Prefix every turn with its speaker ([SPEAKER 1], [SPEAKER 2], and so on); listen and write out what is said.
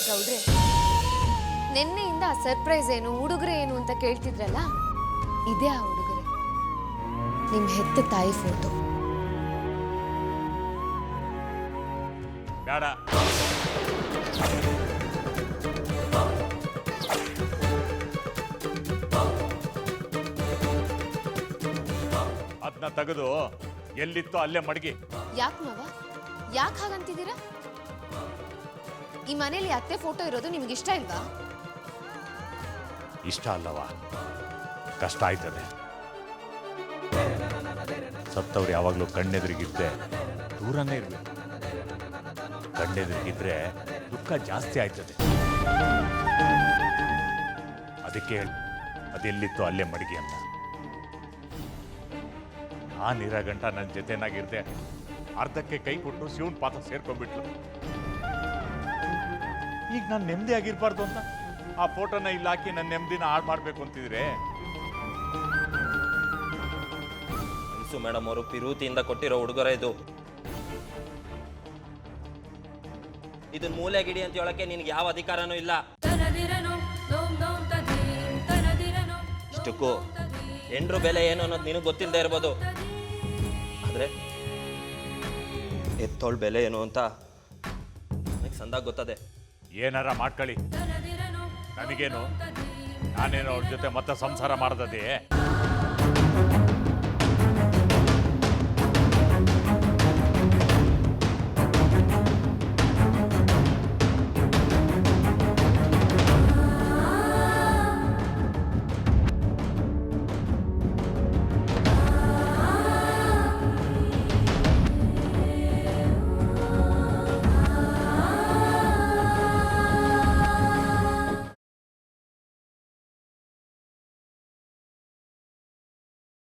[SPEAKER 1] ಗೌಡ್ರೆ, ನಿನ್ನೆಯಿಂದ ಆ ಸರ್ಪ್ರೈಸ್ ಏನು, ಉಡುಗೊರೆ ಏನು ಅಂತ ಕೇಳ್ತಿದ್ರಲ್ಲ, ಇದೇ ಆ ಉಡುಗೊರೆ. ನಿಮ್ ಹೆತ್ತ ತಾಯಿ ಫೋಟೋ.
[SPEAKER 2] ಬೇಡ, ಅದನ್ನ ತೆಗೆದು ಎಲ್ಲಿತ್ತೋ ಅಲ್ಲೇ ಮಡಗಿ.
[SPEAKER 1] ಯಾಕೆ ಮಾವ, ಯಾಕೆ ಹಾಗಂತಿದ್ದೀರಾ? ಈ ಮನೇಲಿ ಅತ್ತೆ ಫೋಟೋ ಇರೋದು ನಿಮ್ಗೆ ಇಷ್ಟ ಇಲ್ವಾ?
[SPEAKER 2] ಇಷ್ಟ ಅಲ್ಲವಾ, ಕಷ್ಟ ಆಯ್ತದೆ. ಸತ್ತವ್ರು ಯಾವಾಗಲೂ ಕಣ್ಣೆದುರಿಗಿದ್ದೆ ದೂರನೇ ಇರ್ಬೇಕು. ಕಣ್ಣೆದುರಿಗಿದ್ರೆ ದುಃಖ ಜಾಸ್ತಿ ಆಯ್ತದೆ. ಅದಕ್ಕೆ ಅದೆಲ್ಲಿತ್ತು ಅಲ್ಲೇ ಮಡಗಿ ಅಂತ. ನಾನಿರೋ ಗಂಟ ನನ್ನ ಜೊತೆನಾಗಿರ್ದೆ ಅರ್ಧಕ್ಕೆ ಕೈ ಕೊಟ್ಟು ಶಿವನ್ ಪಾತ್ರ ಸೇರ್ಕೊಂಡ್ಬಿಟ್ಲು. ಈಗ ನಾನು ನೆಮ್ಮದಿ ಆಗಿರ್ಬಾರ್ದು ಅಂತ ಆ ಫೋಟೋನ ಇಲ್ಲಿ ಹಾಕಿ ನನ್ನ ನೆಮ್ಮದಿನ ಹಾಳು ಮಾಡಬೇಕು ಅಂತಿದ್ರೆ.
[SPEAKER 3] ಅನ್ಸು ಮೇಡಮ್ ಅವರು ಪಿರೂತಿಯಿಂದ ಕೊಟ್ಟಿರೋ ಉಡುಗೊರೆ ಇದು. ಇದನ್ನ ಮೂಲೆ ಗಿಡಿ ಅಂತ ಹೇಳಕ್ಕೆ ನಿನ್ಗೆ ಯಾವ ಅಧಿಕಾರನೂ ಇಲ್ಲ. ಇಷ್ಟಕ್ಕೂ ಹೆಂಡ್ರು ಬೆಲೆ ಏನು ಅನ್ನೋದು ನಿನಗೆ ಗೊತ್ತಿಲ್ಲದೆ ಇರ್ಬೋದು, ಆದ್ರೆ ಎತ್ತೋಳ್ ಬೆಲೆ ಏನು ಅಂತ ನನಗೆ ಸಂದಾಗ ಗೊತ್ತದೆ.
[SPEAKER 2] ಏನಾರ ಮಾಡ್ಕೊಳ್ಳಿ, ನನಗೇನು, ನಾನೇನು ಅವ್ರ ಜೊತೆ ಮತ್ತೆ ಸಂಸಾರ ಮಾಡದೇ.